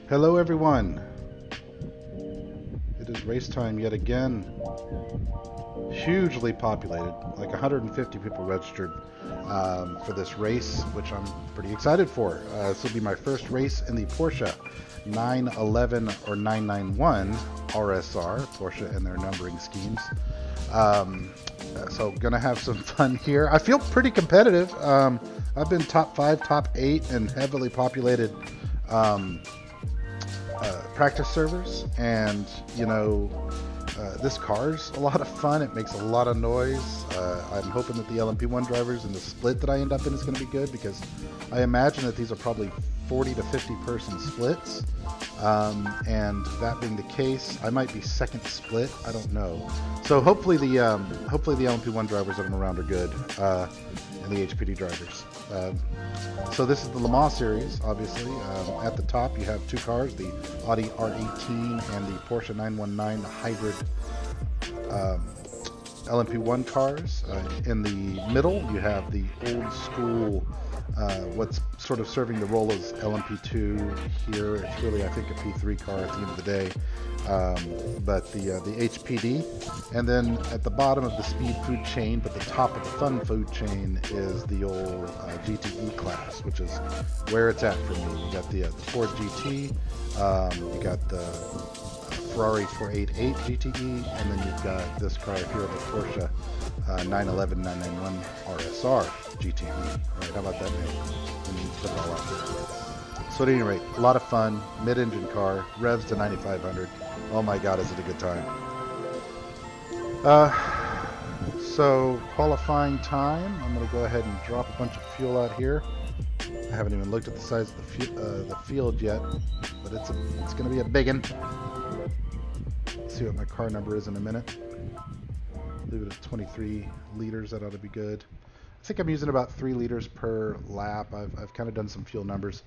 Hello everyone. It is race time yet again. Hugely populated, like 150 people registered for this race, which I'm pretty excited for. This will be my first race in the Porsche 911 or 991 RSR, Porsche and their numbering schemes. So gonna have some fun here. I feel pretty competitive. I've been top 5, top 8 in heavily populated practice servers, and you know, this car's a lot of fun. It makes a lot of noise. I'm hoping that the LMP1 drivers and the split that I end up in is going to be good, because I imagine that these are probably 40 to 50 person splits, and that being the case, I might be second split. I don't know. So hopefully the LMP1 drivers that I'm around are good, and the HPD drivers. So this is the Le Mans series, obviously. At the top you have two cars, the Audi R18 and the Porsche 919 hybrid LMP1 cars. In the middle you have the old school, what's sort of serving the role as LMP2 here. It's really, I think, a P3 car at the end of the day. But the HPD, and then at the bottom of the speed food chain, but the top of the fun food chain, is the old GTE class, which is where it's at for me. You got the Ford GT, you got the Ferrari 488 GTE, and then you've got this car here, the Porsche 911 991 RSR GTE. Right, how about that name? When you put it all out there. So at any rate, a lot of fun, mid-engine car, revs to 9,500. Oh my God, is it a good time. So qualifying time, I'm going to go ahead and drop a bunch of fuel out here. I haven't even looked at the size of the field yet, but it's going to be a big one. Let's see what my car number is in a minute. Leave it at 23 liters, that ought to be good. I think I'm using about 3 liters per lap. I've kind of done some fuel numbers.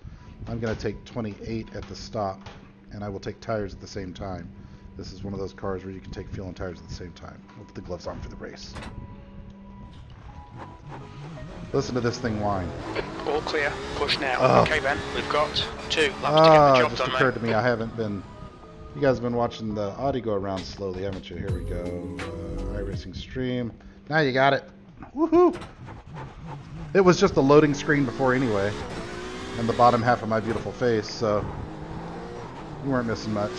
I'm going to take 28 at the stop, and I will take tires at the same time. This is one of those cars where you can take fuel and tires at the same time. I'll put the gloves on for the race. Listen to this thing whine. All clear. Push now. Oh. Okay, Ben. We've got 2 laps to get the job It just done, occurred mate. to me I haven't been... You guys have been watching the Audi go around slowly, haven't you? Here we go. iRacing stream. Now you got it. Woohoo! It was just a loading screen before anyway, and the bottom half of my beautiful face, so you weren't missing much.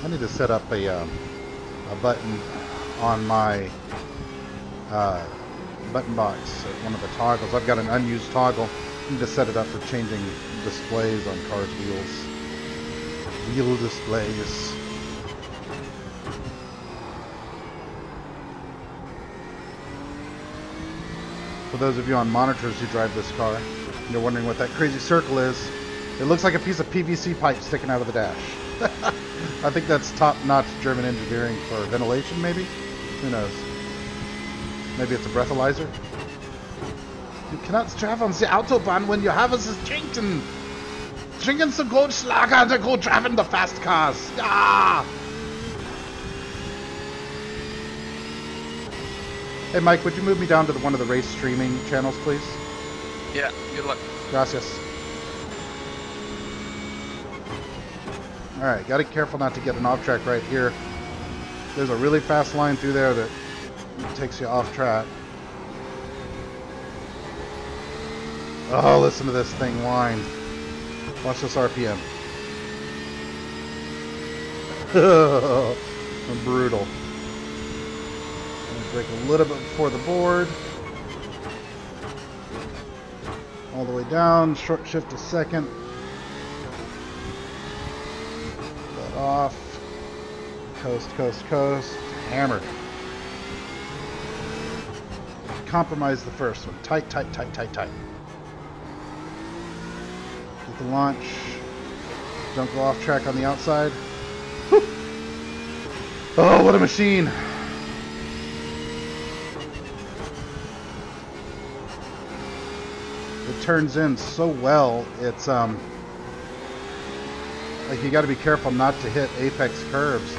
I need to set up a button on my button box at one of the toggles. I've got an unused toggle. I need to set it up for changing displays on cars' wheels. Wheel displays. For those of you on monitors who drive this car, you're wondering what that crazy circle is. It looks like a piece of PVC pipe sticking out of the dash. I think that's top-notch German engineering for ventilation, maybe? Who knows? Maybe it's a breathalyzer? You cannot drive on the Autobahn when you have us drinking. Drinking the Goldschlager and go driving the fast cars. Ah! Hey Mike, would you move me down to one of the race streaming channels, please? Yeah, good luck. Gracias. Alright, gotta be careful not to get an off track right here. There's a really fast line through there that takes you off track. Oh, listen to this thing whine. Watch this RPM. Brutal. Brake a little bit before the board. All the way down, short shift to second. Let off. Coast, coast, coast. Hammered. Compromise the first one. Tight, tight, tight, tight, tight. Get the launch. Don't go off track on the outside. Whew. Oh, what a machine. turns in so well. It's like you got to be careful not to hit apex curves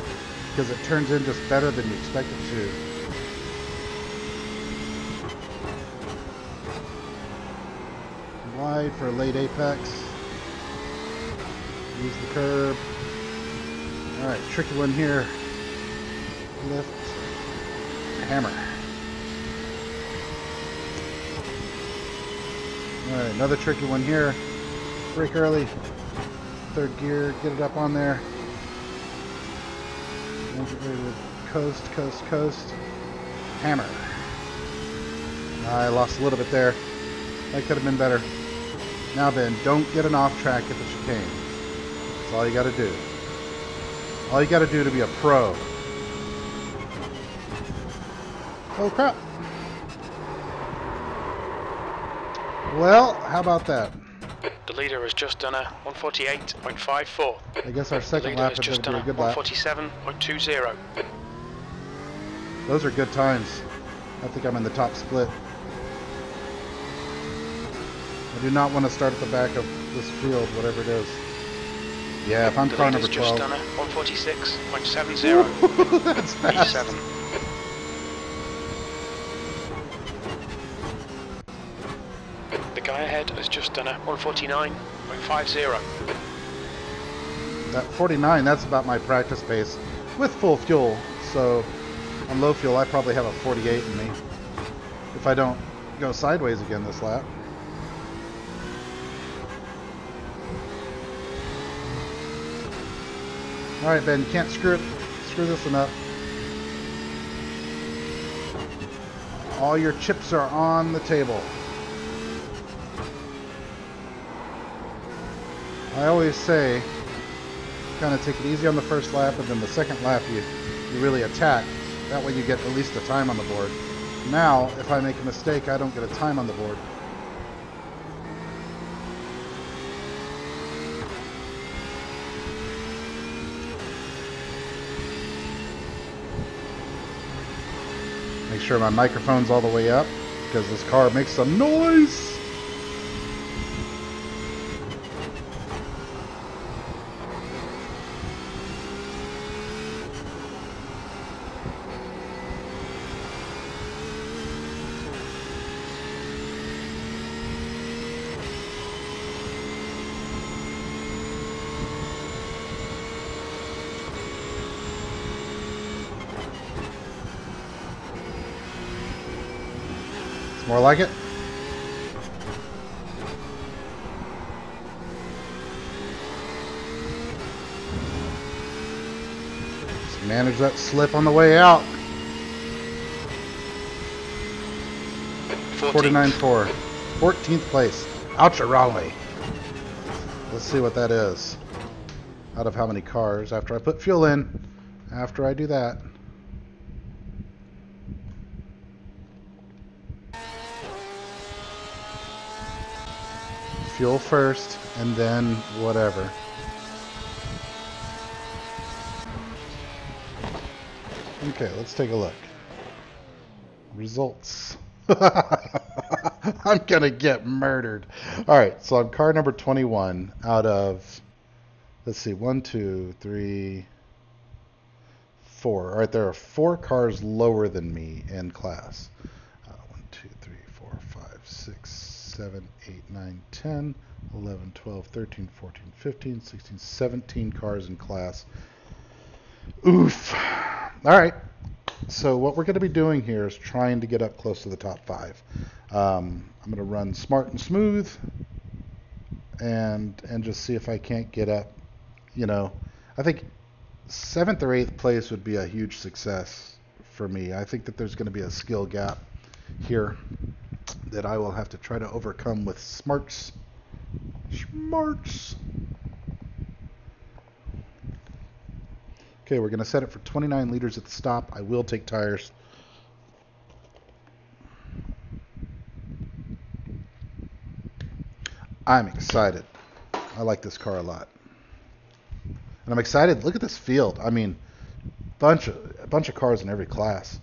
because it turns in just better than you expect it to. Wide for a late apex. Use the curb. Alright, tricky one here. Lift. Hammer. Alright, another tricky one here. Brake early. Third gear. Get it up on there. And get ready to coast, coast, coast. Hammer. I lost a little bit there. That could have been better. Now then, don't get an off track at the chicane. That's all you got to do. All you got to do to be a pro. Oh crap. Well, how about that? The leader has just done a 148.54. I guess our second lap is going to be a good lap. 147.20. Those are good times. I think I'm in the top split. I do not want to start at the back of this field, whatever it is. Yeah, if I'm car number 12. Just done a 146.70. That's fast. P7. The guy ahead has just done a 149.50. That 49, that's about my practice pace with full fuel. So on low fuel, I probably have a 48 in me if I don't go sideways again this lap. Alright, Ben, you can't screw this one up. All your chips are on the table. I always say, kind of take it easy on the first lap, and then the second lap you really attack. That way you get at least a time on the board. Now, if I make a mistake, I don't get a time on the board. Make sure my microphone's all the way up because this car makes some noise. More like it. Just manage that slip on the way out. 49.4. 14th place. Ouch, Raleigh. Let's see what that is. Out of how many cars after I put fuel in. After I do that. Fuel first, and then whatever. Okay, let's take a look. Results. I'm gonna get murdered. Alright, so I'm car number 21 out of, let's see, 1, 2, 3, 4. Alright, there are 4 cars lower than me in class. 1, 2, 3, 4, 5, 6, 7, 8, 9, 10, 11, 12, 13, 14, 15, 16, 17 cars in class. Oof. Alright, so what we're going to be doing here is trying to get up close to the top 5. I'm going to run smart and smooth and just see if I can't get up. You know, I think 7th or 8th place would be a huge success for me. I think that there's going to be a skill gap here that I will have to try to overcome with smarts. Okay, we're going to set it for 29 liters at the stop. I will take tires. I'm excited. I like this car a lot. And I'm excited. Look at this field. I mean, a bunch of cars in every class.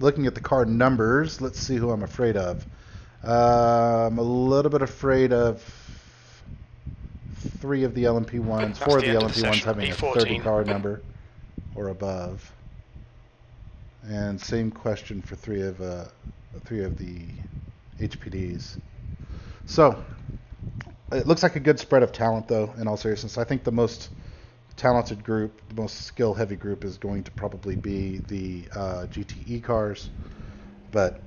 Looking at the car numbers, let's see who I'm afraid of. I'm a little bit afraid of 3 of the LMP ones, That's 4 of the the end of the LMP ones session. having a E14. 30 car number or above. And same question for 3 of the HPDs. So it looks like a good spread of talent, though. In all seriousness, I think the most talented group, the most skill-heavy group, is going to probably be the GTE cars. But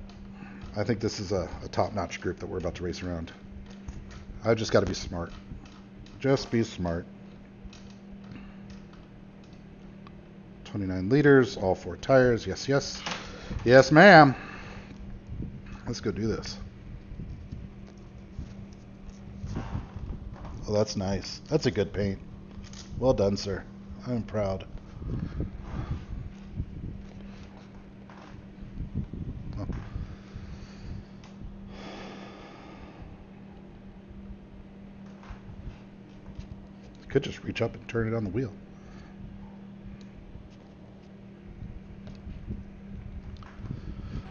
I think this is a top-notch group that we're about to race around. I've just got to be smart. Just be smart. 29 liters, all 4 tires. Yes, yes. Yes, ma'am. Let's go do this. Oh, that's nice. That's a good paint. Well done, sir. I'm proud. Oh. You could just reach up and turn it on the wheel.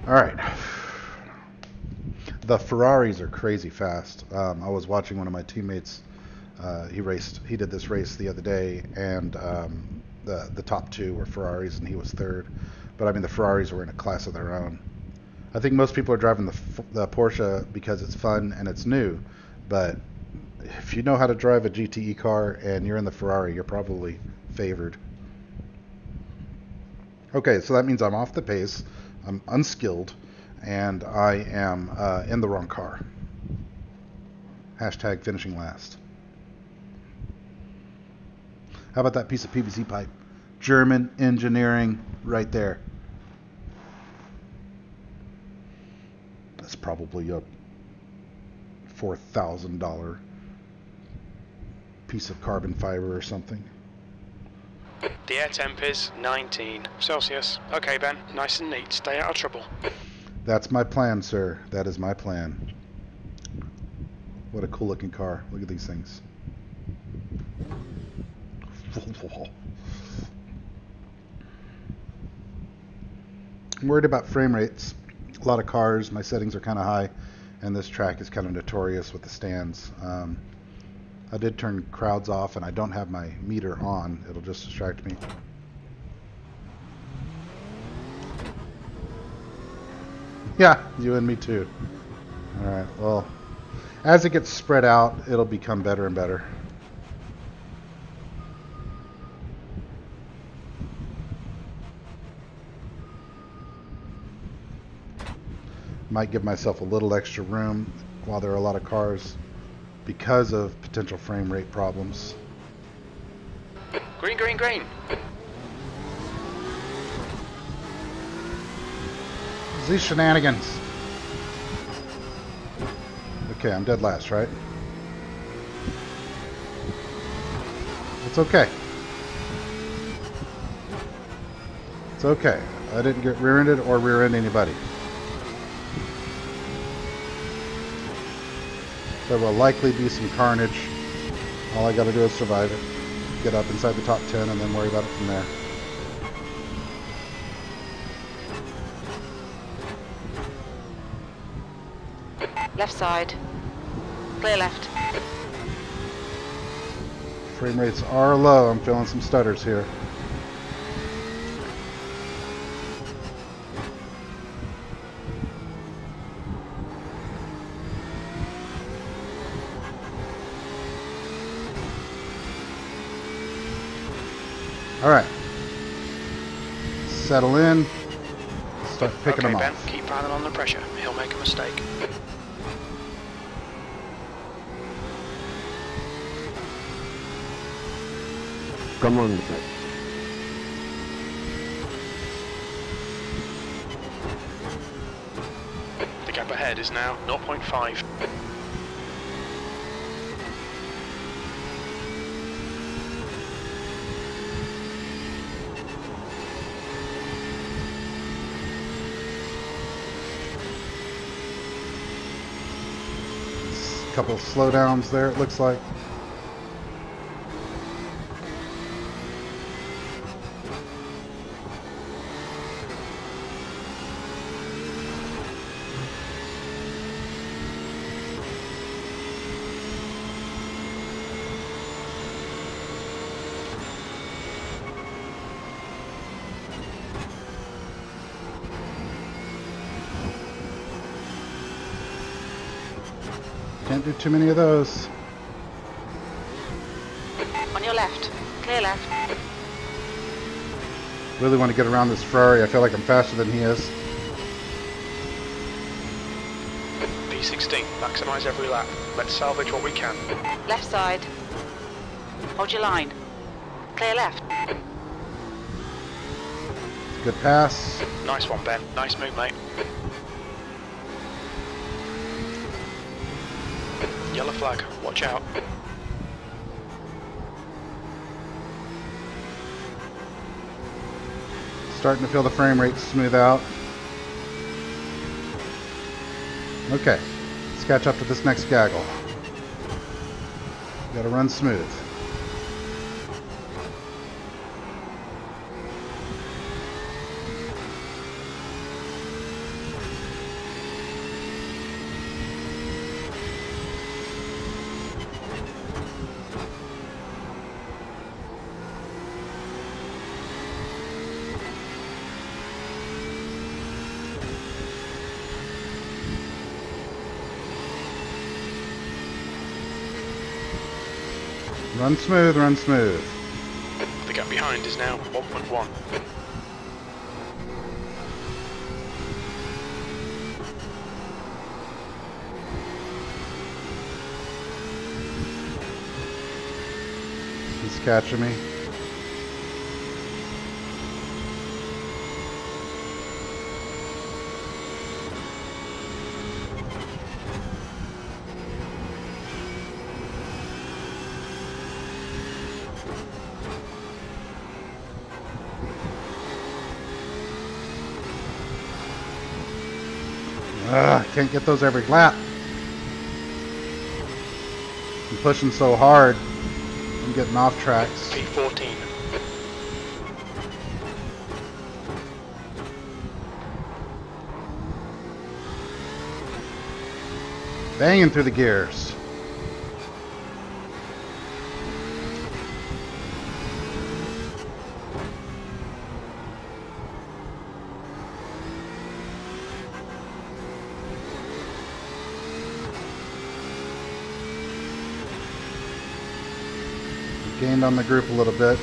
All right. The Ferraris are crazy fast. I was watching one of my teammates. He did this race the other day, and the top 2 were Ferraris, and he was 3rd. But I mean, the Ferraris were in a class of their own. I think most people are driving the Porsche because it's fun and it's new. But if you know how to drive a GTE car and you're in the Ferrari, you're probably favored. Okay, so that means I'm off the pace. I'm unskilled, and I am in the wrong car. Hashtag finishing last. How about that piece of PVC pipe? German engineering right there. That's probably a $4,000 piece of carbon fiber or something. The air temp is 19 Celsius. Okay, Ben, nice and neat. Stay out of trouble. That's my plan, sir. That is my plan. What a cool looking car. Look at these things. I'm worried about frame rates. A lot of cars, my settings are kind of high, and this track is kind of notorious with the stands. I did turn crowds off, and I don't have my meter on. It'll just distract me. Yeah, you and me too. Alright, well, as it gets spread out, it'll become better and better. Might give myself a little extra room while there are a lot of cars because of potential frame rate problems. Green, green, green. These shenanigans. Okay, I'm dead last, right? It's okay. It's okay. I didn't get rear-ended or rear-end anybody. There will likely be some carnage. All I gotta do is survive it. Get up inside the top 10 and then worry about it from there. Left side. Clear left. Frame rates are low. I'm feeling some stutters here. All right. Settle in. Start picking them Ben, off. keep piling on the pressure. He'll make a mistake. Come on. The gap ahead is now 0.5. Couple of slowdowns there, it looks like. do too many of those. On your left. Clear left. Really want to get around this Ferrari. I feel like I'm faster than he is. P16, maximise every lap. Let's salvage what we can. Left side. Hold your line. Clear left. Good pass. Nice one, Ben. Nice move, mate. Yellow flag. Watch out. Starting to feel the frame rate smooth out. Okay, let's catch up to this next gaggle. Gotta run smooth. Run smooth, run smooth. The gap behind is now 1.1. He's catching me. Can't get those every lap. I'm pushing so hard. I'm getting off tracks. P14. Banging through the gears. Gained on the group a little bit.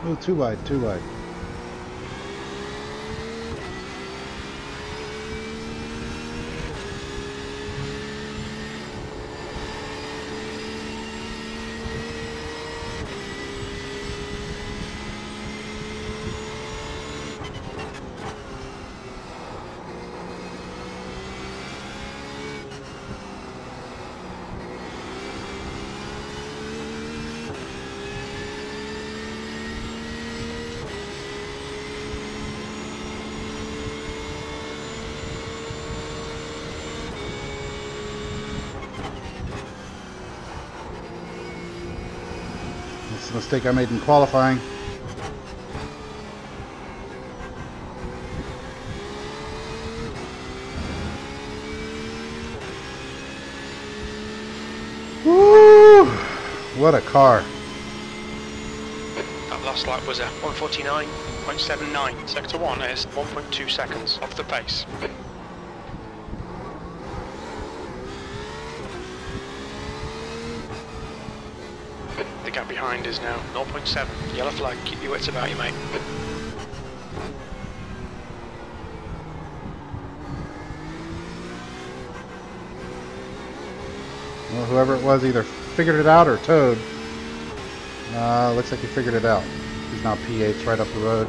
Oh, too wide, too wide. That's the mistake I made in qualifying. Woo! What a car. That last lap was a 1:49.79. Sector 1 is 1.2 seconds off the pace. The gap behind is now 0.7. Yellow flag, keep your wits about you, mate. Well, whoever it was either figured it out or towed. Looks like he figured it out. He's now P8 right up the road.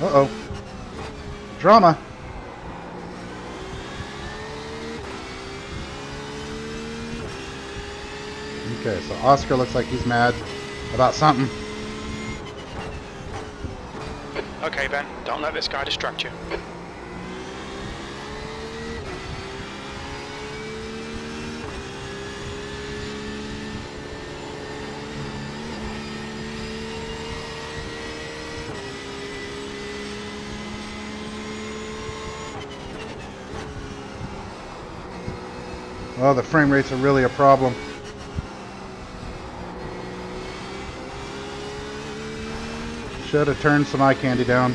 Uh-oh. Drama. Okay, so Oscar looks like he's mad about something. Okay, Ben, don't let this guy distract you. Oh, the frame rates are really a problem. Should have turned some eye candy down.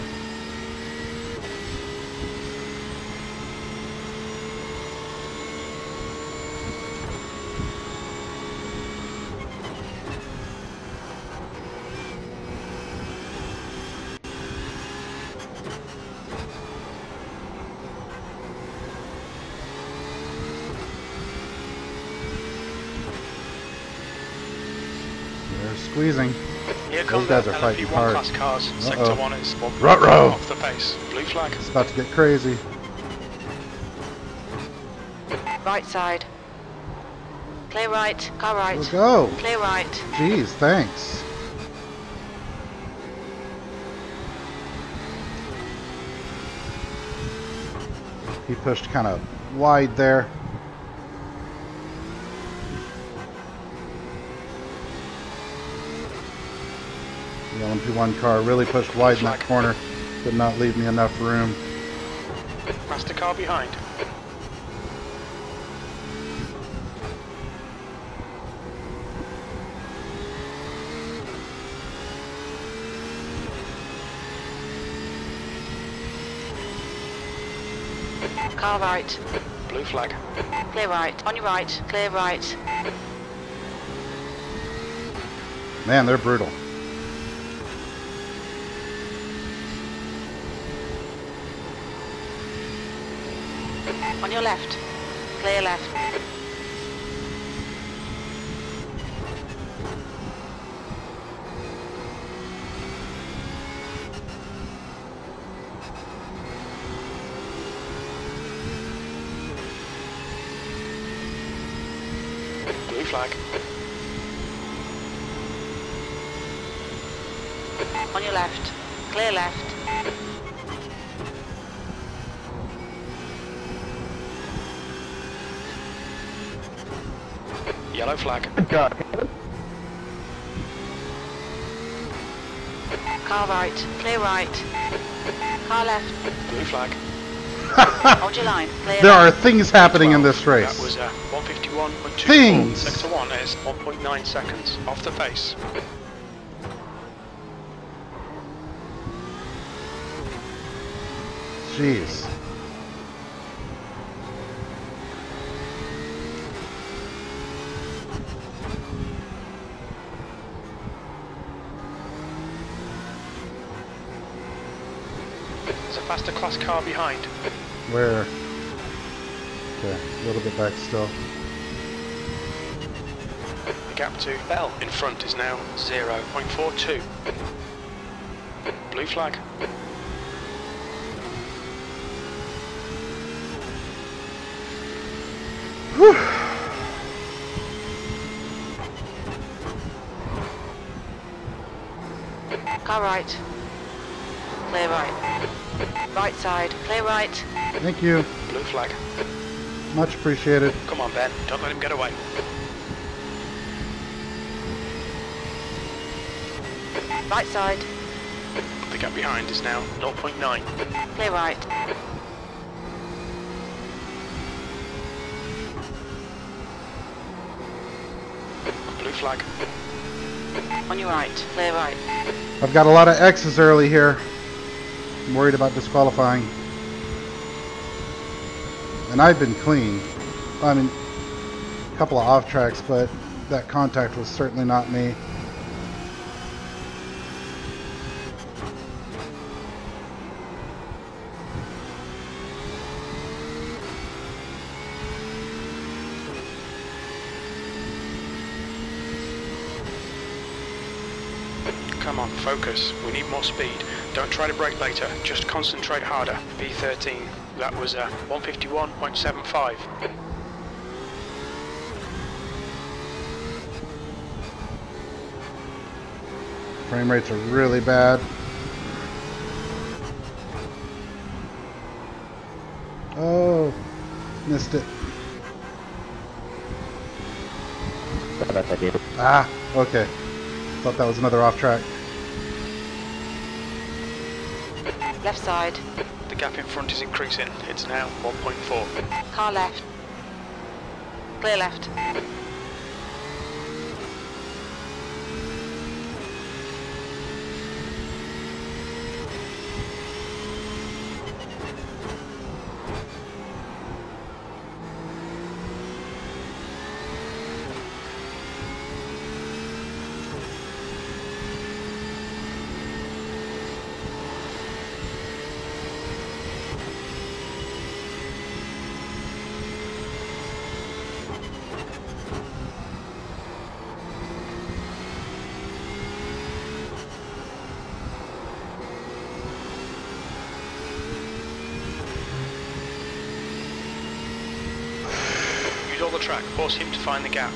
They're squeezing. Here come Those guys the are fighting LMP1 hard. class cars. Sector 1 is Ruh-roh. off the pace. Blue flag. It's about to get crazy. Right side. Clear right. Car right. We'll go. Clear right. Jeez, thanks. He pushed kind of wide there. The LMP1 car really pushed wide in that corner. Did not leave me enough room. Master car behind. Car right. Blue flag. Clear right. On your right. Clear right. Man, they're brutal. On your left. Clear left. Blue flag. On your left. Clear left. Yellow flag. Car right. Clear right. Car left. Blue flag. Hold your line. Clear There are left. things happening in this race. That was 151.24. Things. Sector 1 is 1.9 seconds off the pace. Jeez. There's a faster class car behind. Where? Okay, a little bit back still. The gap to Bell in front is now 0.42. Blue flag. Whew. Car right. Clear right. Right side. Clear right. Thank you. Blue flag. Much appreciated. Come on, Ben. Don't let him get away. Right side. The gap behind is now 0.9. Clear right. Blue flag. On your right. Clear right. I've got a lot of X's early here. I'm worried about disqualifying. And I've been clean. I mean, a couple of off tracks, but that contact was certainly not me. Come on, focus. We need more speed. Don't try to brake later. Just concentrate harder. V13. That was 151.75. Frame rates are really bad. Oh, missed it. Ah, okay. Thought that was another off track. Left side. The gap in front is increasing. It's now 1.4. Car left. Clear left. Use all the track, force him to find the gap.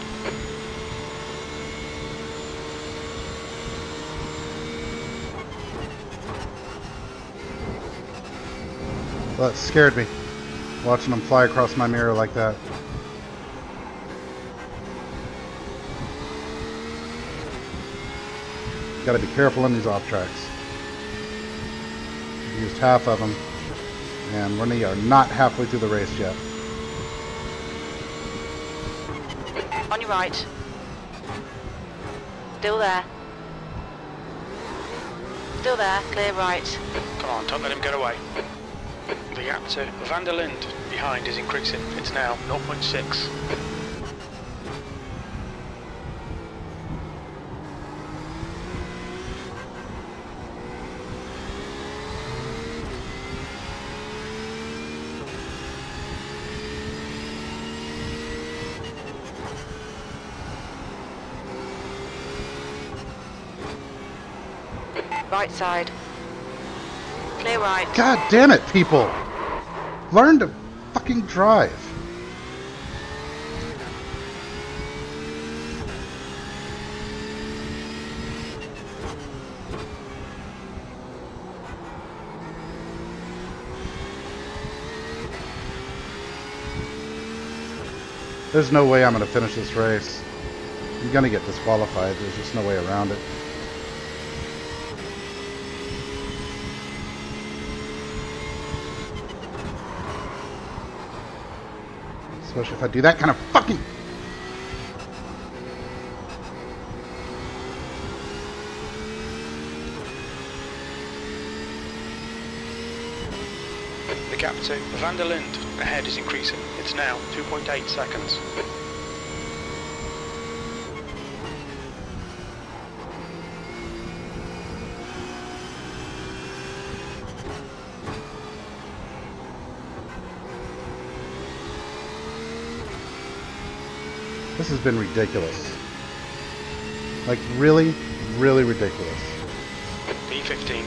Well, that scared me, watching him fly across my mirror like that. Got to be careful in these off tracks. Used half of them, and we are not halfway through the race yet. On your right. Still there. Still there. Clear right. Come on, don't let him get away. The gap to Van der Linde behind is increasing. It's now 0.6. Right side. Clear right. God damn it, people! Learn to fucking drive. There's no way I'm going to finish this race. I'm going to get disqualified. There's just no way around it. Especially if I do that kind of fucking... The gap to Van der Linde ahead is increasing. It's now 2.8 seconds. This has been ridiculous. Like, really, really ridiculous. P15.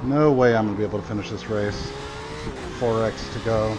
No way I'm going to be able to finish this race. 4x to go.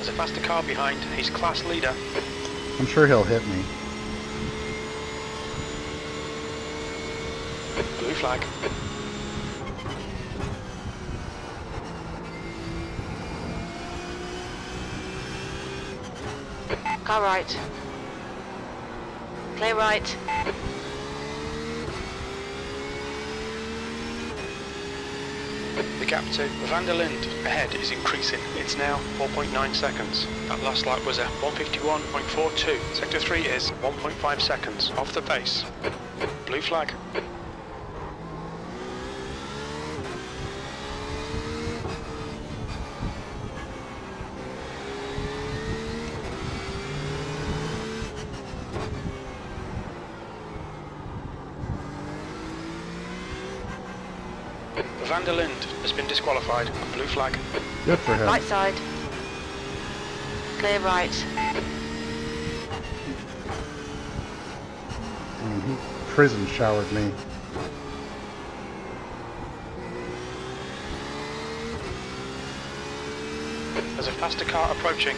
There's a faster car behind. He's class leader. I'm sure he'll hit me. Blue flag. Car right. Clear right. The gap to Van der Linde ahead is increasing. It's now 4.9 seconds. That last lap was a 151.42. Sector 3 is 1.5 seconds off the pace. Blue flag. Van der Linde has been disqualified. Blue flag. Good for him. Right side. Clear right. He prison showered me. There's a faster car approaching.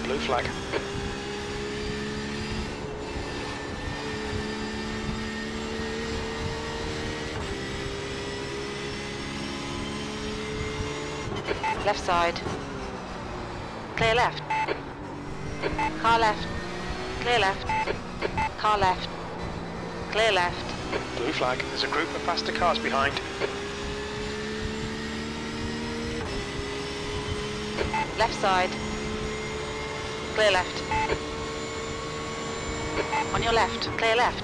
Blue flag. Left side. Clear left. Car left. Clear left. Car left. Clear left. Blue flag. There's a group of faster cars behind. Left side. Clear left. On your left. Clear left.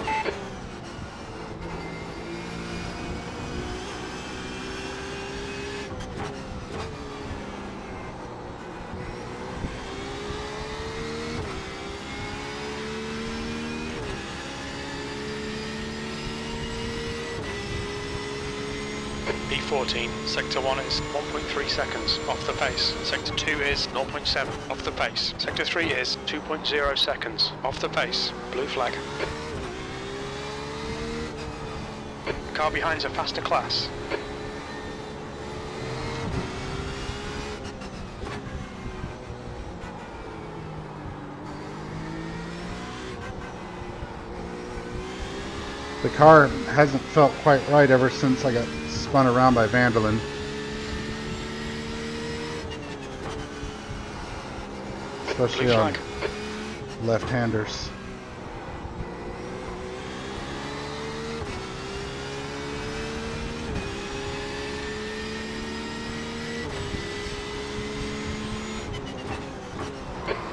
B14, Sector 1 is 1.3 seconds off the pace. Sector 2 is 0.7 off the pace. Sector 3 is 2.0 seconds off the pace. Blue flag. The car behind's a faster class. The car hasn't felt quite right ever since I got spun around by Van der Linde. Especially on left-handers.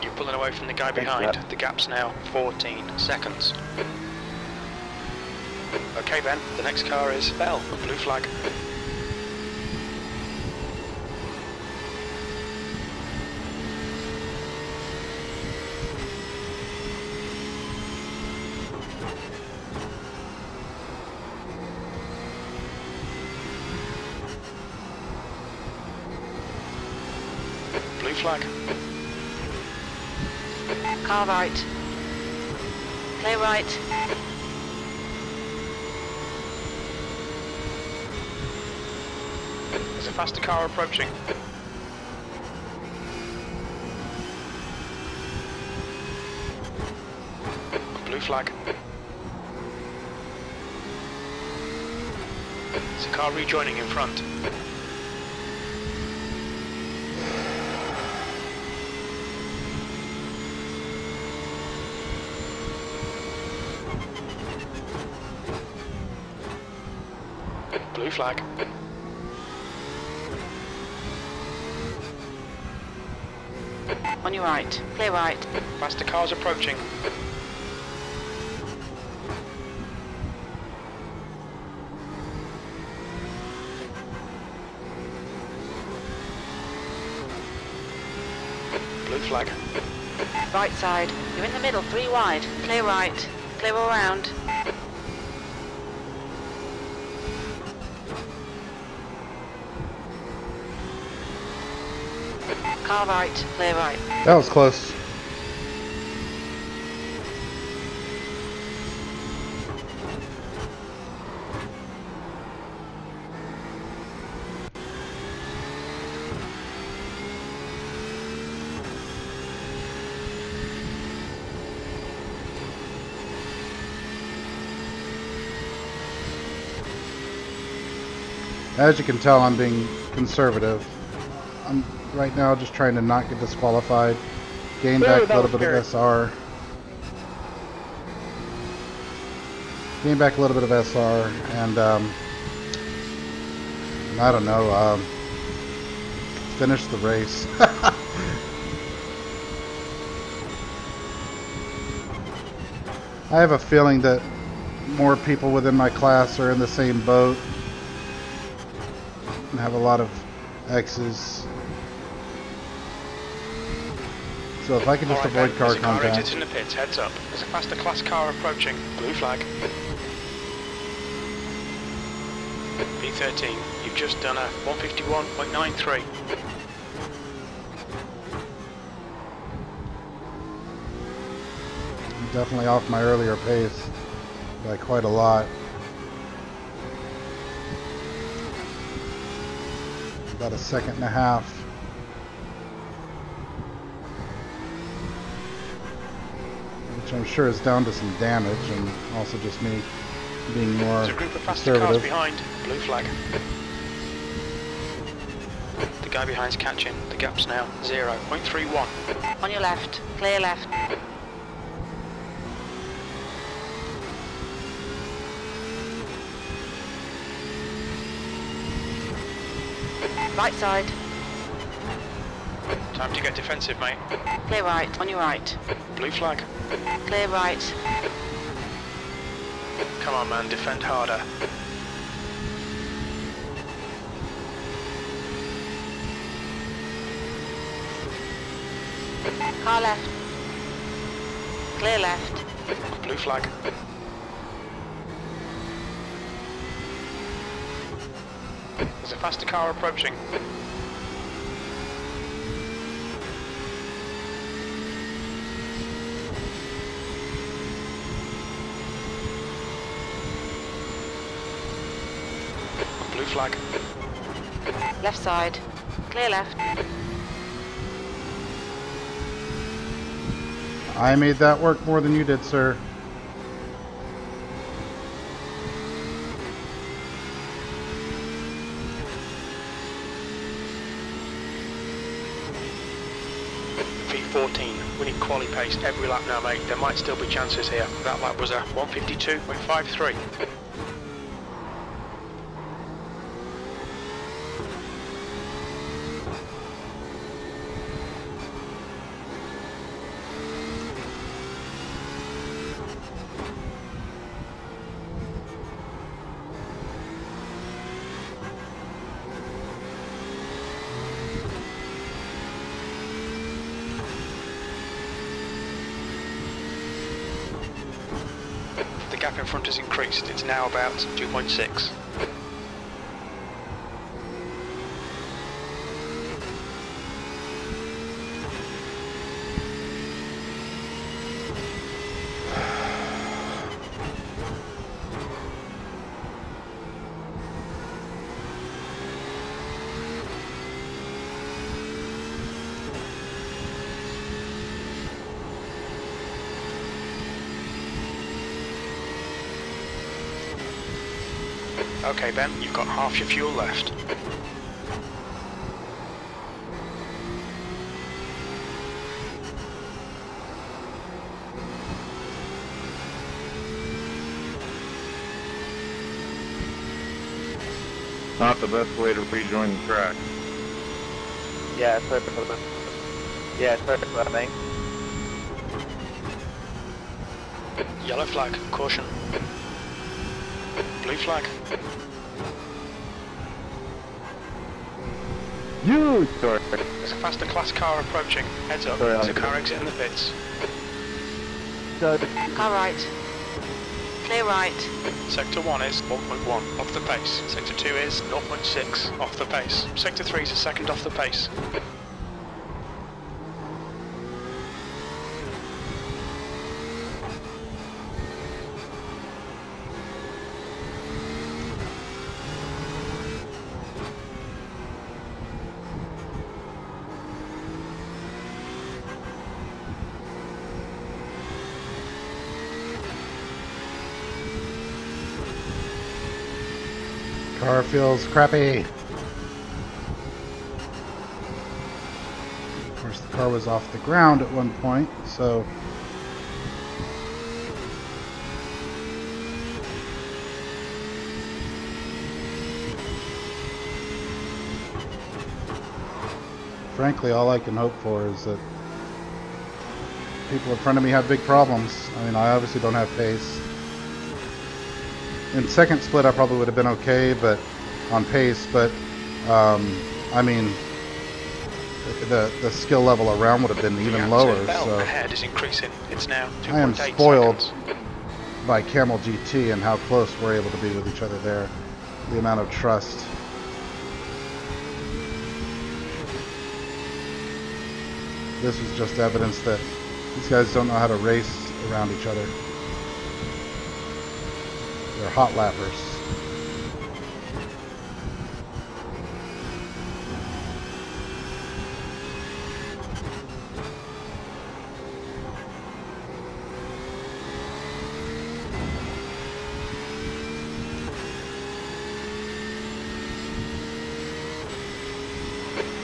You're pulling away from the guy behind. The gap's now 14 seconds. Okay Ben, the next car is Bell, blue flag. Blue flag. Car right. Clear right. There's a faster car approaching. Blue flag. There's a car rejoining in front. Blue flag. On your right. Clear right. Faster cars approaching. Blue flag. Right side. You're in the middle. 3 wide. Clear right. Clear all round. Car right. Clear right. That was close. As you can tell, I'm being conservative. I'm right now, just trying to not get disqualified. Gain back a little bit of SR. Gain back a little bit of SR, and I don't know, finish the race. I have a feeling that more people within my class are in the same boat and have a lot of X's. So if I can just avoid car contact. Car exits in the pits, heads up. There's a faster class car approaching. Blue flag. P13, you've just done a 151.93. I'm definitely off my earlier pace by quite a lot. About a second and a half. Which I'm sure is down to some damage and also just me being more There's a group of faster cars conservative. behind. Blue flag. The guy behind's catching. The gap's now 0.31. On your left. Clear left. Right side. Time to get defensive, mate. Clear right. On your right. Blue flag. Clear right. Come on, man, defend harder. Car left. Clear left. Blue flag. There's a faster car approaching. Blue flag. Left side. Clear left. I made that work more than you did, sir. P14, we need quali pace every lap now, mate. There might still be chances here. That lap was a 152.53. The gap in front has increased. It's now about 2.6. Okay, Ben, you've got half your fuel left. Not the best way to rejoin the track. Yeah, sorry for that. Yeah, sorry for that, mate. Yellow flag, caution. Blue flag. You, sorry. There's a faster class car approaching. Heads up, Sorry, there's a I'll- car exit in the pits. Car right. Clear right. Sector 1 is 1.1 off the pace. Sector 2 is 0.6 off the pace. Sector 3 is a second off the pace. Car feels crappy. car was off the ground at one point, so frankly, all I can hope for is that people in front of me have big problems. I mean, I obviously don't have pace. In second split, I probably would have been okay, but on pace. But I mean, the skill level around would have been even lower. So ahead is increasing. It's now 2.8 I am spoiled seconds. by Camel GT and how close we're able to be with each other there. The amount of trust. This is just evidence that these guys don't know how to race around each other. They're hot lappers.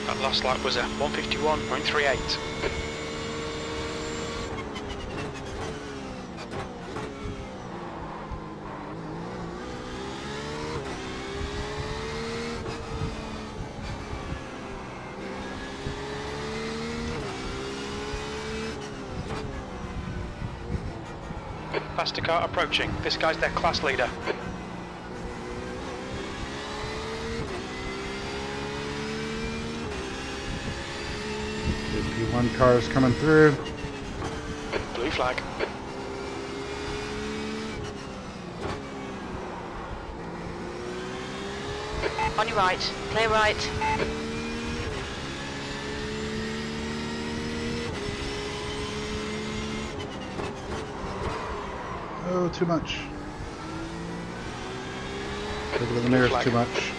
That last lap was a 151.38. Faster car approaching. This guy's their class leader. P1 cars coming through. Blue flag. On your right, clear right. Oh, too much. Look at the mirrors, too much.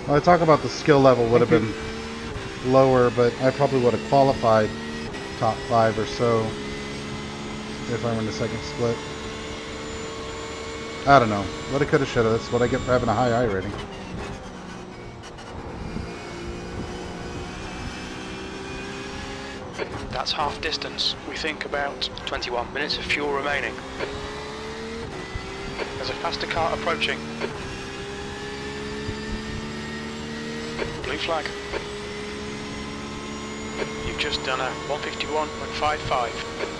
Well, I talk about the skill level would have been lower, but I probably would have qualified top 5 or so if I were in the second split. I don't know. What I could have, should have. That's what I get for having a high I rating. That's half distance. We think about 21 minutes of fuel remaining. There's a faster car approaching. Blue flag. You've just done a 151.55.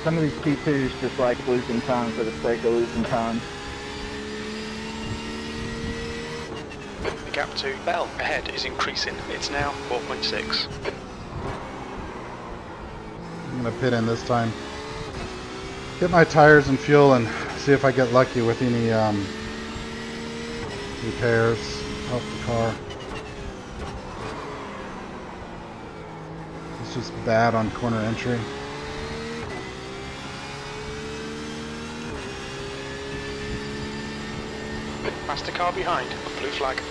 Some of these P2s just like losing time for the sake of losing time. The gap to Bell ahead is increasing. It's now 4.6. I'm going to pit in this time. Get my tires and fuel and see if I get lucky with any repairs. Help the car. It's just bad on corner entry. Faster car behind. Blue flag.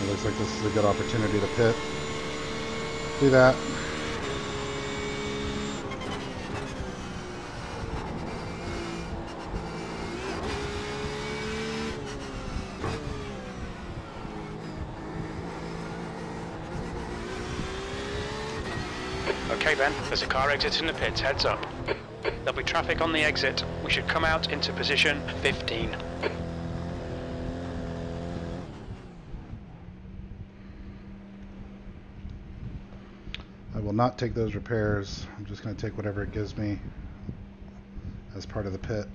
It looks like this is a good opportunity to pit. Do that. Okay Ben, there's a car exiting the pits, heads up. There'll be traffic on the exit. We should come out into position 15. will not take those repairs. I'm just going to take whatever it gives me as part of the pit.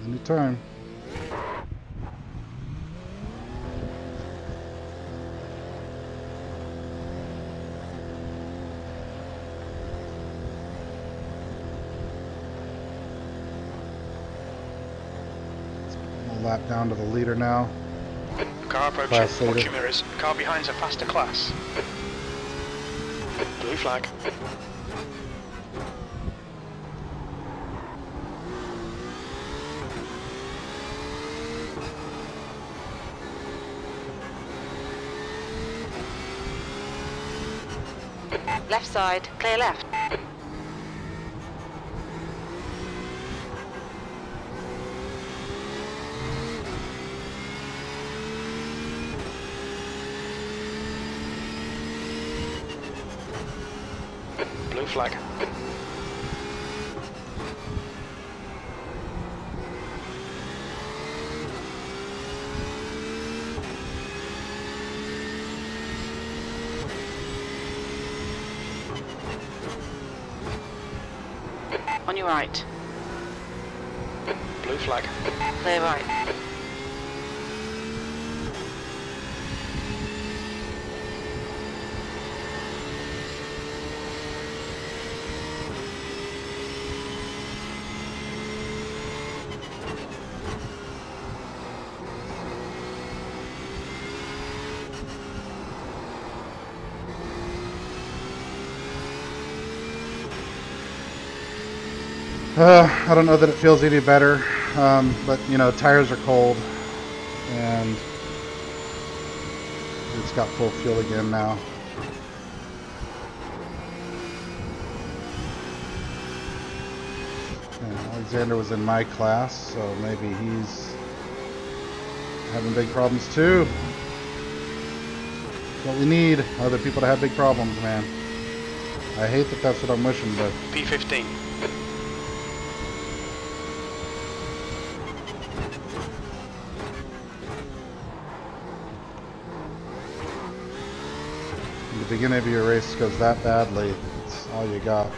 Anytime. Lap down to the leader now. Car approaching, watch your mirrors. Car behind's a faster class. Blue flag. Left side, clear left. Blue flag. On your right. Blue flag. Clear right. I don't know that it feels any better, but you know, tires are cold and it's got full fuel again now. And Alexander was in my class, so maybe he's having big problems too. That's what we need, other people to have big problems, man. I hate that that's what I'm wishing, but... P15. The beginning of your race goes that badly, it's all you got.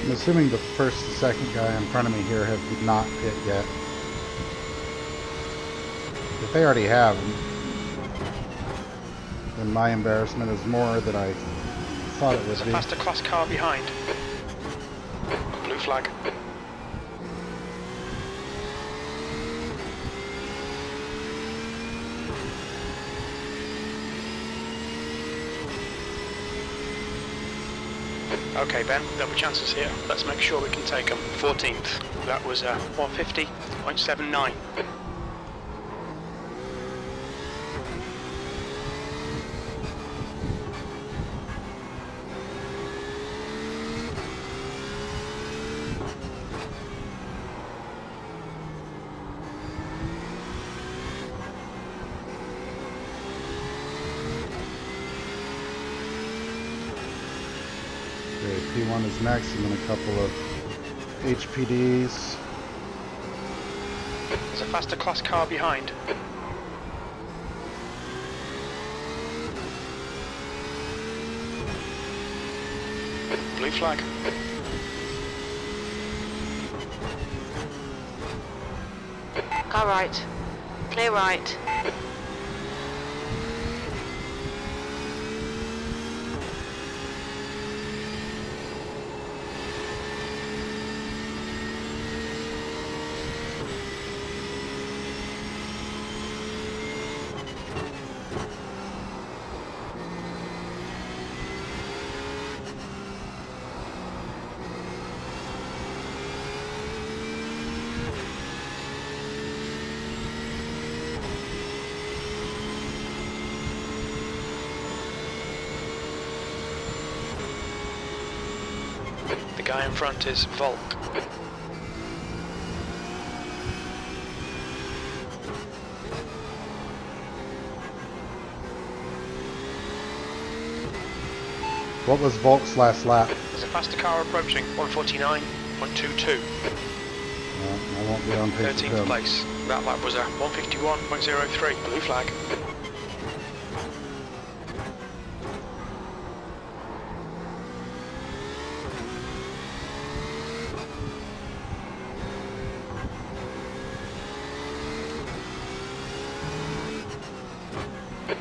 I'm assuming the first and second guy in front of me here have not hit yet. If they already have, then my embarrassment is more than I thought it would There's be. a faster class car behind. Blue flag. Okay, Ben, there'll be chances here. Let's make sure we can take them. 14th. That was 150.79. Okay, P1 is next, and then a couple of HPDs. There's a faster class car behind. Blue flag. Car right. Clear right. The guy in front is Volk. What was Volk's last lap? There's a faster car approaching, 149.22. I won't be on pace with 13th him. place. That lap was a 151.03. Blue flag.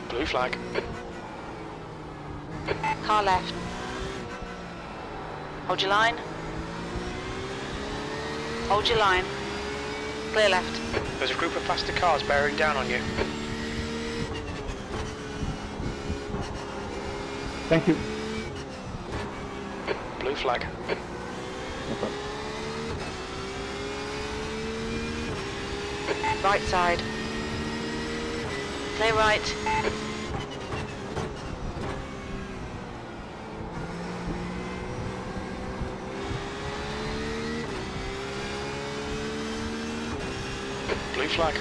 Blue flag. Car left. Hold your line. Hold your line. Clear left. There's a group of faster cars bearing down on you. Thank you. Blue flag. Okay. Right side. Clear right. Blue flag.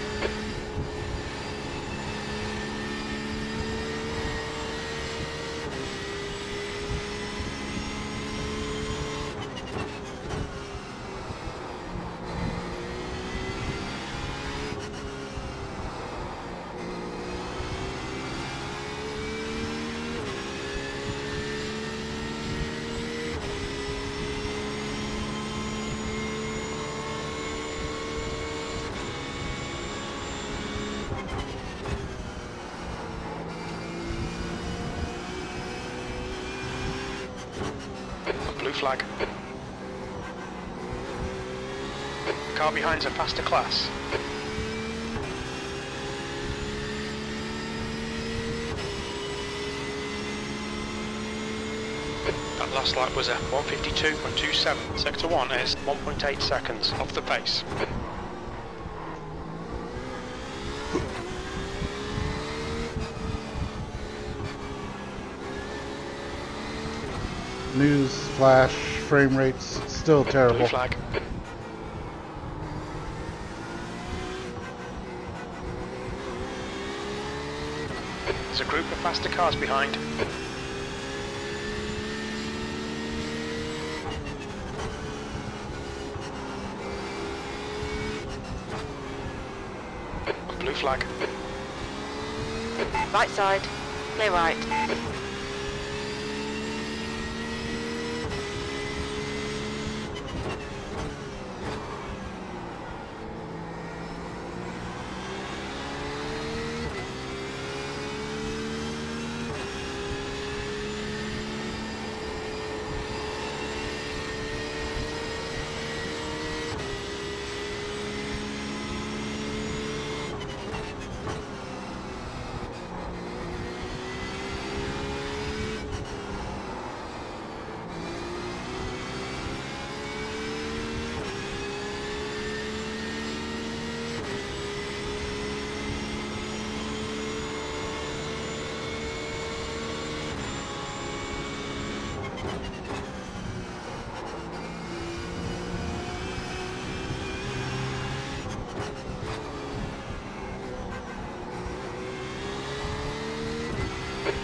Blue flag. Car behind's a faster class. That last lap was a 152.27. Sector 1 is 1.8 seconds off the pace. News flash, frame rates still terrible. Blue flag. There's a group of faster cars behind. Blue flag. Right side. Clear right.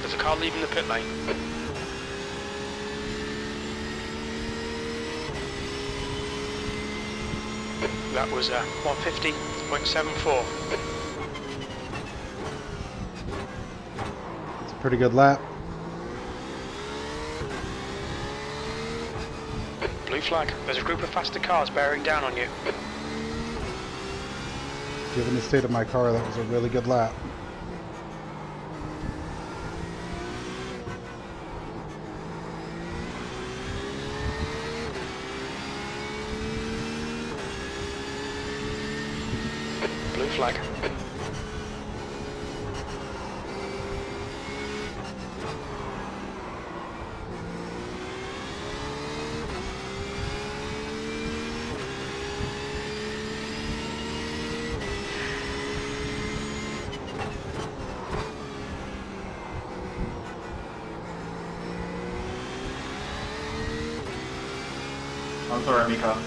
There's a car leaving the pit lane. That was 150. 0.74. It's a pretty good lap. Blue flag. There's a group of faster cars bearing down on you. Given the state of my car, that was a really good lap. Blue flag. I'm sorry, Mika.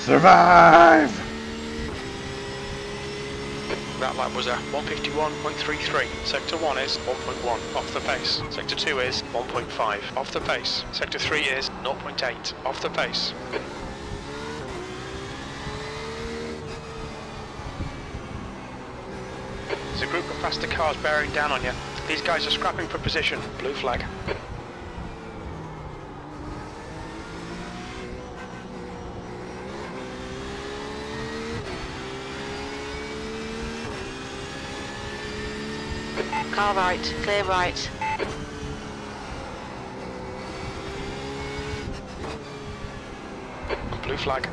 Survive! That lap was a 151.33. Sector 1 is 1.1 off the pace. Sector 2 is 1.5 off the pace. Sector 3 is 0.8 off the pace. There's a group of faster cars bearing down on you. These guys are scrapping for position. Blue flag. Car right, clear right. Blue flag.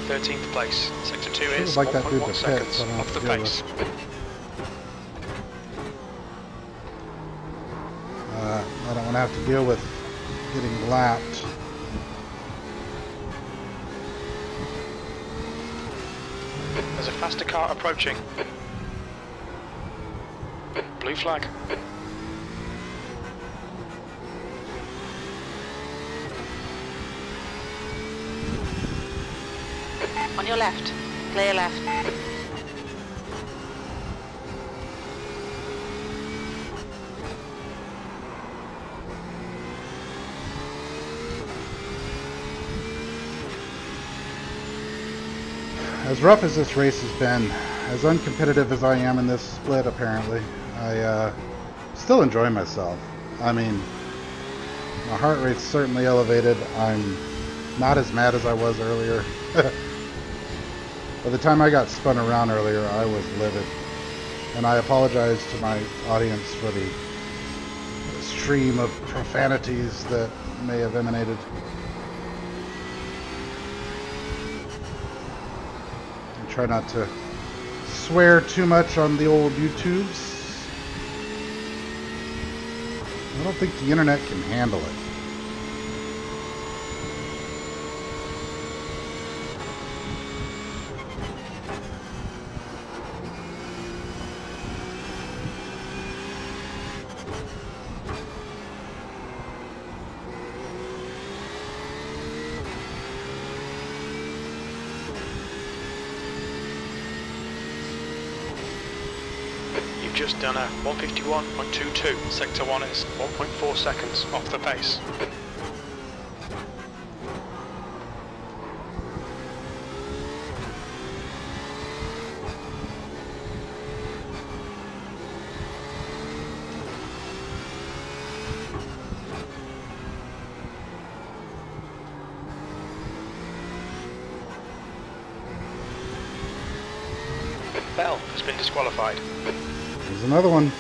Thirteenth place. Sector 2 is like that dude to 1.1 pit, seconds so I don't have off to the deal pace. I don't want to have to deal with getting lapped. There's a faster car approaching. Blue flag. On your left, clear left. As rough as this race has been, as uncompetitive as I am in this split apparently, I still enjoy myself. I mean, my heart rate's certainly elevated. I'm not as mad as I was earlier. By the time I got spun around earlier, I was livid. And I apologize to my audience for the stream of profanities that may have emanated. I try not to swear too much on the old YouTubes. I don't think the internet can handle it. You've just done a 151.22. Sector 1 is 1.4 seconds off the pace. Bell has been disqualified. There's another one.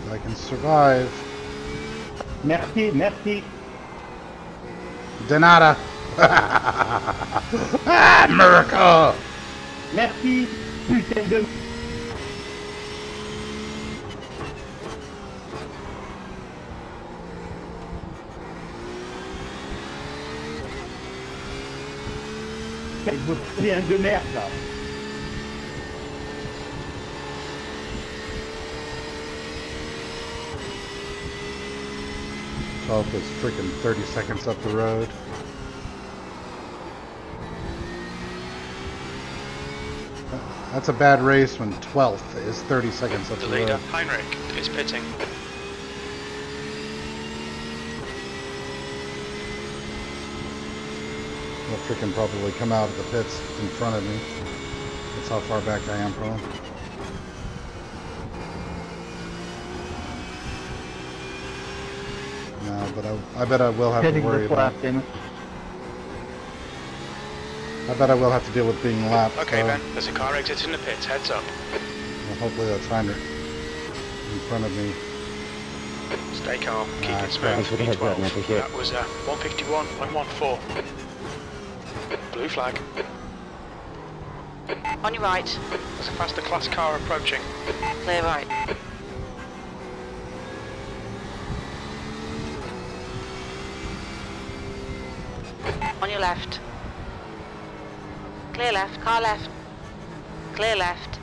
If I can survive. Merci, merci. De nada. Ah, America! Merci, putain de... Vous putain de merde, là. Twelfth is freaking 30 seconds up the road. That's a bad race when 12th is 30 seconds up The the leader, road. Heinrich, is pitting. He'll freaking probably come out of the pits in front of me. That's how far back I am from him. No, but I bet I will have to worry about it. I bet I will have to deal with being lapped. Okay, so, Ben, there's a car exiting the pits. Heads up. well, hopefully that's Heinrich in front of me. Stay calm. Keep Ah, it smooth. crap. V12. That was 151.14. Blue flag. On your right. There's a faster class car approaching. Clear right. On your left. Clear left. Car left. Clear left.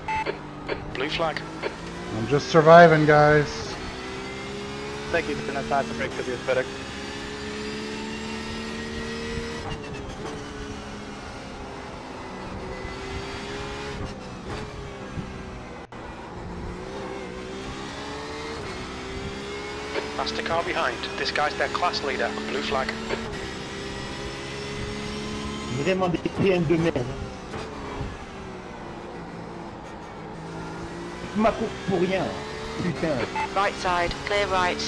Blue flag. I'm just surviving, guys. Thank you for the time to break to the FedEx. Faster car behind. This guy's their class leader. Blue flag. Vraiment des PN de merde. Je m'accours pour rien. Putain. Right side. Clear right.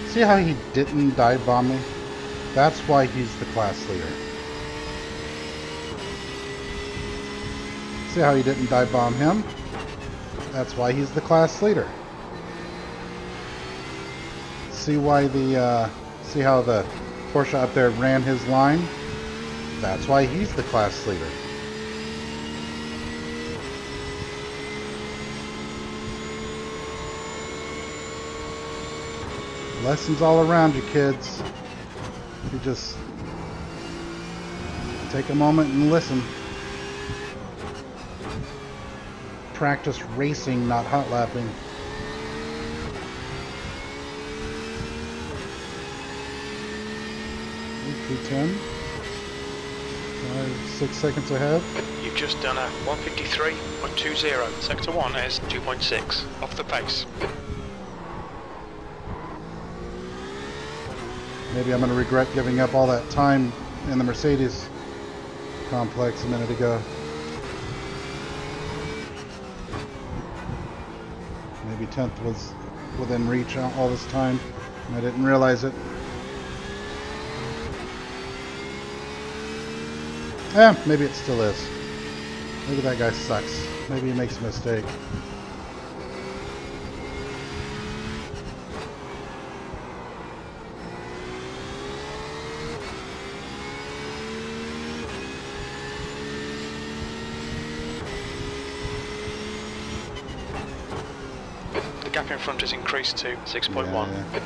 See how he didn't dive bomb me? That's why he's the class leader. See how he didn't dive bomb him? That's why he's the class leader. See why the see how the Porsche up there ran his line? That's why he's the class leader. Lessons all around you, kids. If you just take a moment and listen. Practice racing, not hot lapping. P10. 6 seconds ahead. You've just done a 153.20. Sector 1 is 2.6 off the pace. Maybe I'm going to regret giving up all that time in the Mercedes complex a minute ago. Maybe 10th was within reach all this time, and I didn't realize it. Yeah, maybe it still is. Maybe that guy sucks. Maybe he makes a mistake. Gap in front has increased to 6.1. Yeah.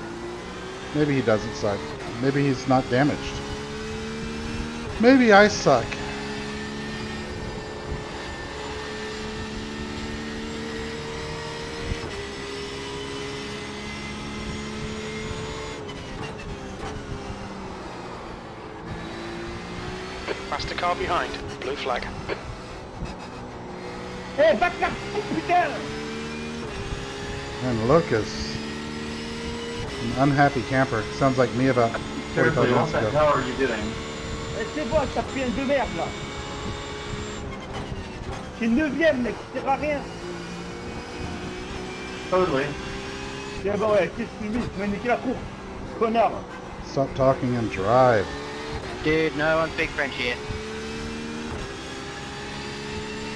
Maybe he doesn't suck. Maybe he's not damaged. Maybe I suck. Faster car behind. Blue flag. Eh, back là, putain! And Lucas, an unhappy camper. Sounds like me about 45 Seriously, minutes what the ago. hell are you doing? Eh, c'est bon, ça fait un de merde là. C'est 9ème, mec, ça sert à rien. Totally. Tiens, bah ouais, qu'est-ce que tu dis? Tu m'as niqué la course, connard. Stop talking and drive. Dude, no one speak French here.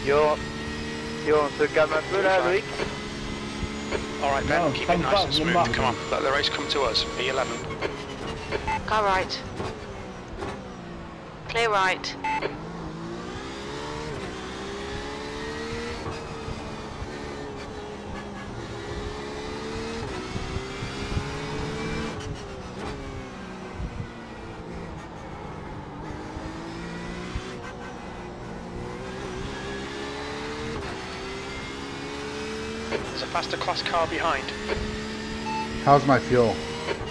You're on ce gamin un peu là, Loïc? Alright Ben, No, keep it come nice back, and smooth. Mark. Come on, let the race come to us. E11. Car right. Clear right. There's a faster class car behind. How's my fuel?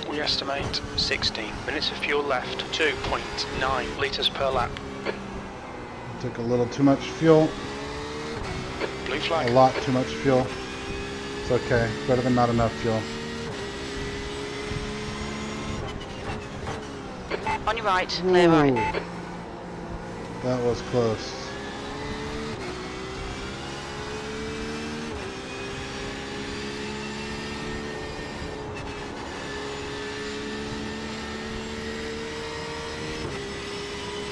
We estimate 16 minutes of fuel left, 2.9 litres per lap. Took a little too much fuel. Blue A flag. lot too much fuel. It's okay. Better than not enough fuel. On your right. Clear right. Ooh. That was close.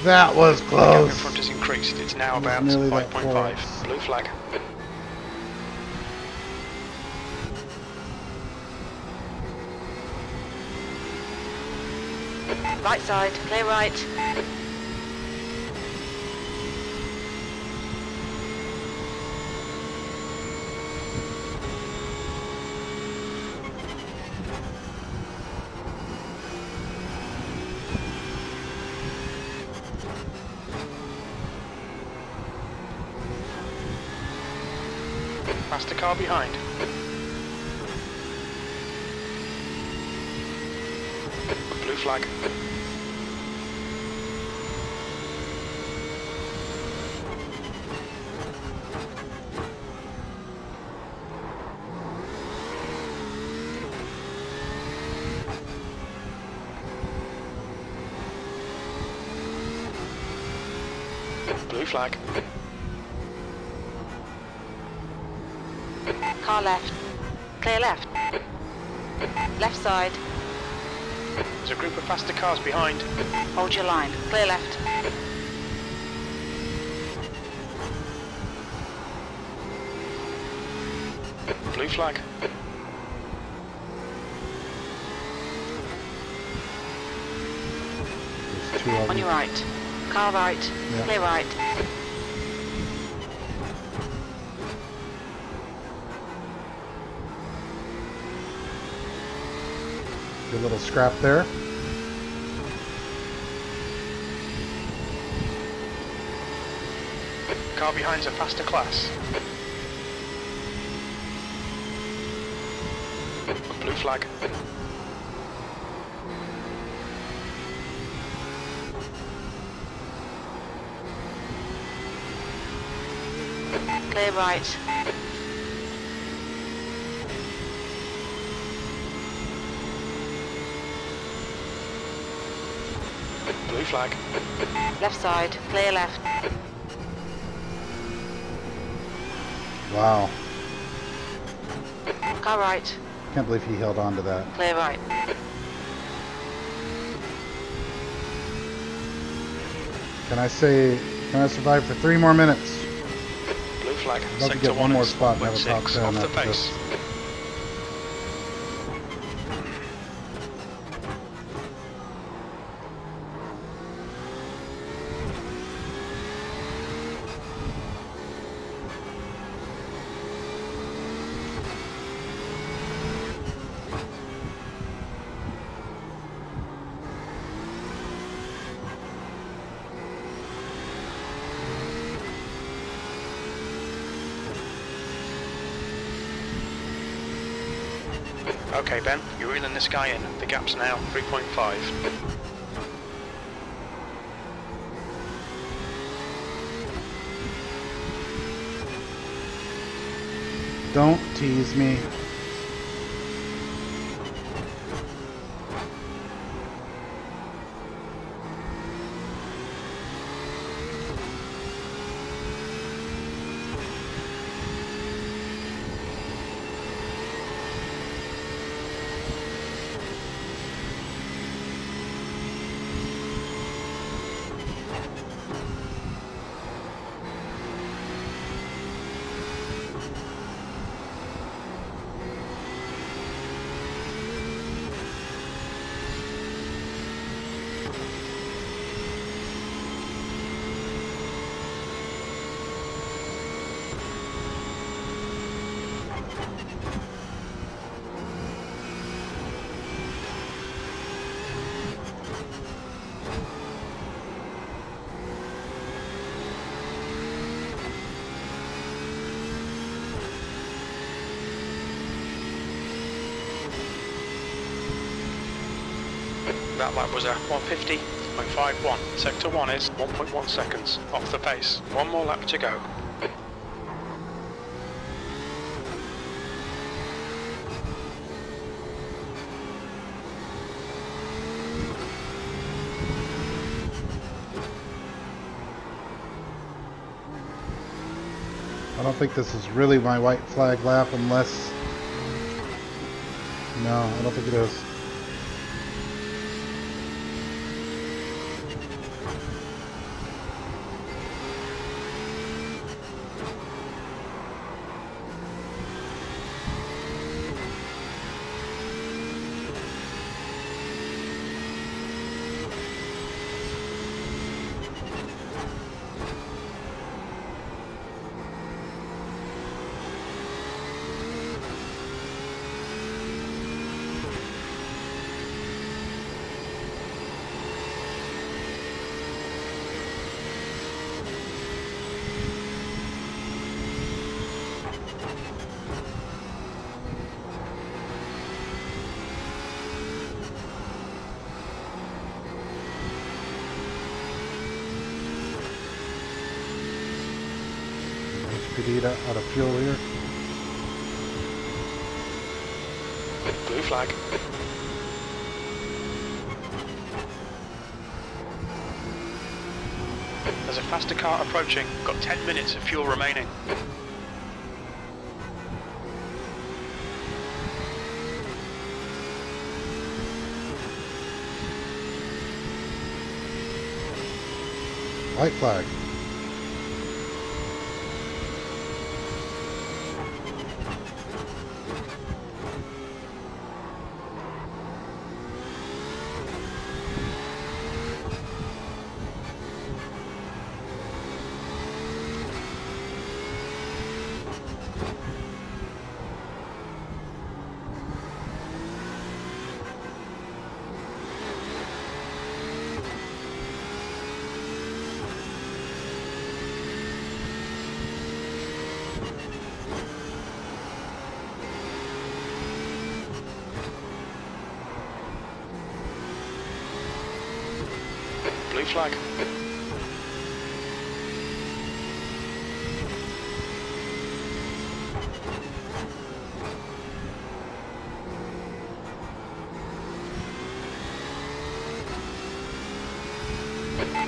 That was Gap in close. front has increased. It's now It was about nearly that 5.5. close. Blue flag. Right side. Clear right. Faster car behind. Blue flag. Blue flag. Car left. Clear left. Left side. There's a group of faster cars behind. Hold your line. Clear left. Blue flag. There's two of On them. your right. Car right. Yeah. Clear right. Good little scrap there. Car behind's a faster class. Blue flag. Clear right. Blue flag. Left side. Clear left. Wow. Car right. Can't believe he held on to that. Clear right. Can I survive for 3 more minutes? Blue flag. I'd love to Sector get 1 one more is spot and have a top 1.6 10 off the after pace. this. Okay, Ben, you're reeling this guy in. The gap's now 3.5. Don't tease me. That lap was a 150.51. Sector 1 is 1.1 seconds off the pace. One more lap to go. I don't think this is really my white flag lap unless... No, I don't think it is. HPD out of fuel here. Blue flag. There's a faster car approaching. Got 10 minutes of fuel remaining. White flag. Blue flag.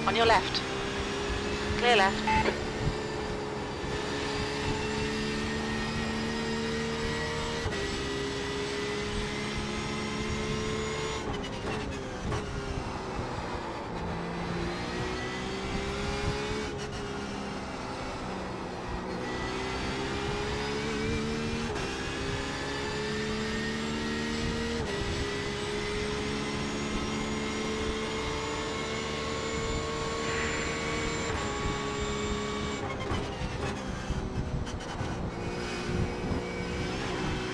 On your left. Clear left.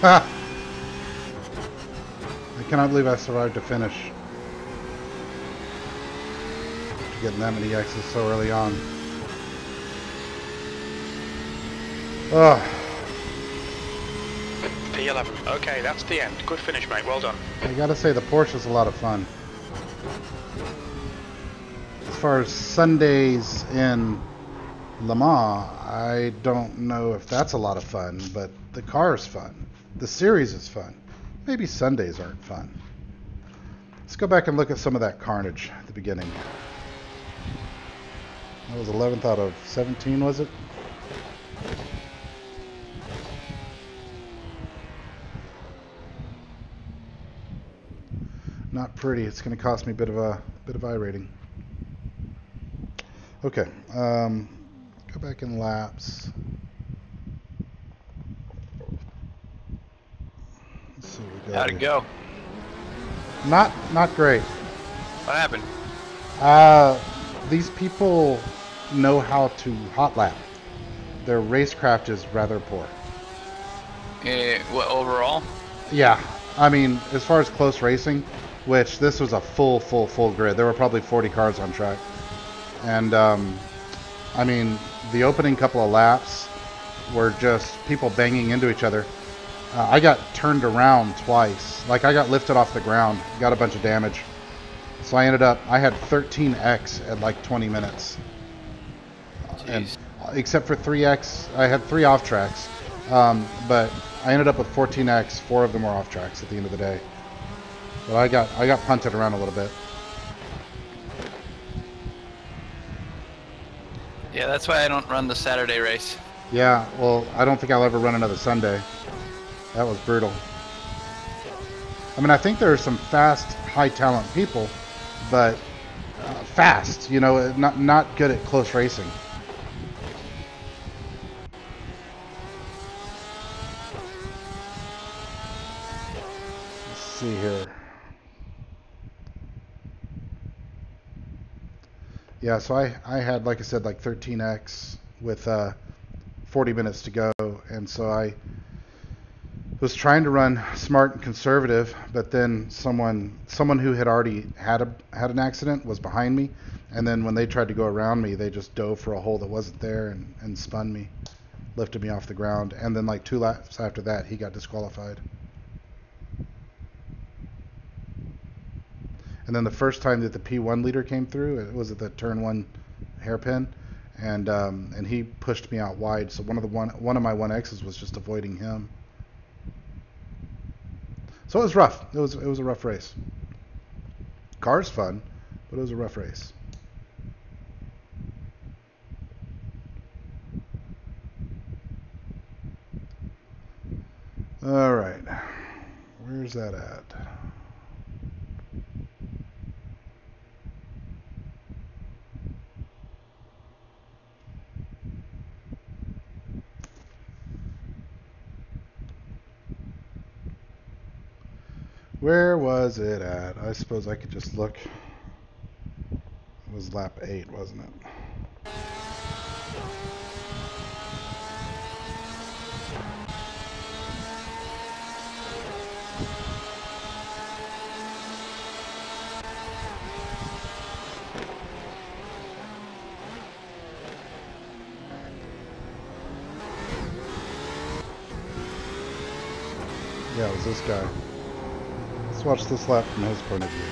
Ah! I cannot believe I survived to finish. After getting that many X's so early on. P11. Okay, that's the end. Good finish, mate. Well done. I gotta say, the Porsche is a lot of fun. As far as Sundays in Le Mans, I don't know if that's a lot of fun, but the car is fun. The series is fun. Maybe Sundays aren't fun. Let's go back and look at some of that carnage at the beginning. That was 11th out of 17, was it? Not pretty. It's going to cost me a bit of iRating. Okay, go back in laps. Let's see what we got. How'd it go? Not great. What happened? These people know how to hot lap. Their racecraft is rather poor. What, overall? Yeah, I mean, as far as close racing, which this was a full grid. There were probably 40 cars on track. And, I mean, the opening couple of laps were just people banging into each other. I got turned around twice. Like, I got lifted off the ground, got a bunch of damage. So I had 13x at like 20 minutes. And, except for 3x, I had 3 off tracks. But I ended up with 14x, 4 of them were off tracks at the end of the day. But I got punted around a little bit. Yeah, that's why I don't run the Saturday race. Yeah, well, I don't think I'll ever run another Sunday. That was brutal. I mean, I think there are some fast, high-talent people, but fast, you know, not good at close racing. Let's see here. Yeah, so I had, like I said, like 13x with 40 minutes to go, and so I was trying to run smart and conservative, but then someone who had already had an accident was behind me, and then when they tried to go around me, they just dove for a hole that wasn't there and spun me, lifted me off the ground, and then like 2 laps after that, he got disqualified. And then the first time that the P1 leader came through, it was at the turn 1 hairpin, and he pushed me out wide. So one of my 1Xs was just avoiding him. So it was rough. It was a rough race. Car's fun, but it was a rough race. All right, where's that at? Where was it at? I suppose I could just look. It was lap 8, wasn't it? Yeah, it was this guy. Let's watch this lap from his point of view.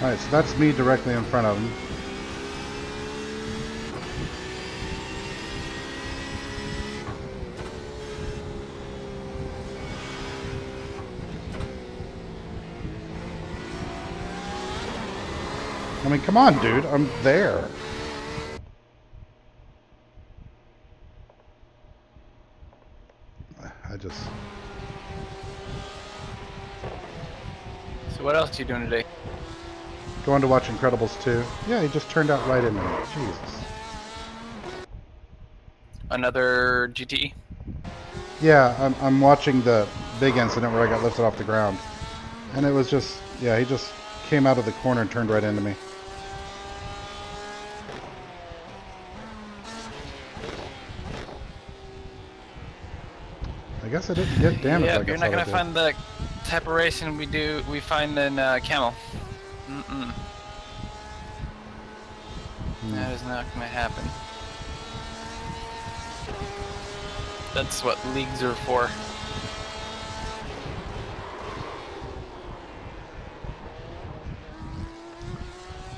Alright, so that's me directly in front of him. I mean, come on, dude. I'm there. So what else are you doing today? Going to watch Incredibles 2. Yeah, he just turned out right into me. Jesus. Another GTE? Yeah, I'm watching the big incident where I got lifted off the ground. And it was just, yeah, he just came out of the corner and turned right into me. I guess I didn't get damage. Yeah, like you're I not thought I gonna did. find the type of racing we find in Camel. That is not gonna happen. That's what leagues are for.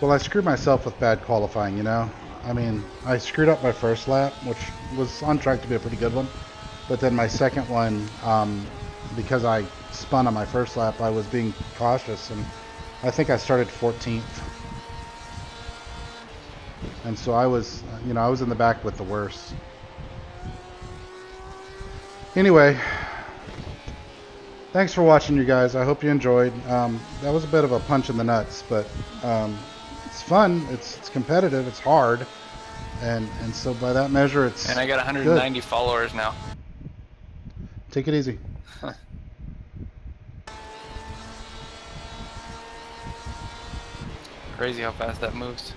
Well, I screwed myself with bad qualifying, you know? I mean, I screwed up my first lap, which was on track to be a pretty good one. But then my second one, because I spun on my first lap, I was being cautious, and I think I started 14th. And so I was, you know, I was in the back with the worst. Anyway, thanks for watching, you guys. I hope you enjoyed. That was a bit of a punch in the nuts, but it's fun. It's competitive. It's hard, and so by that measure, it's. And I got 190 followers now. Take it easy. Crazy how fast that moves.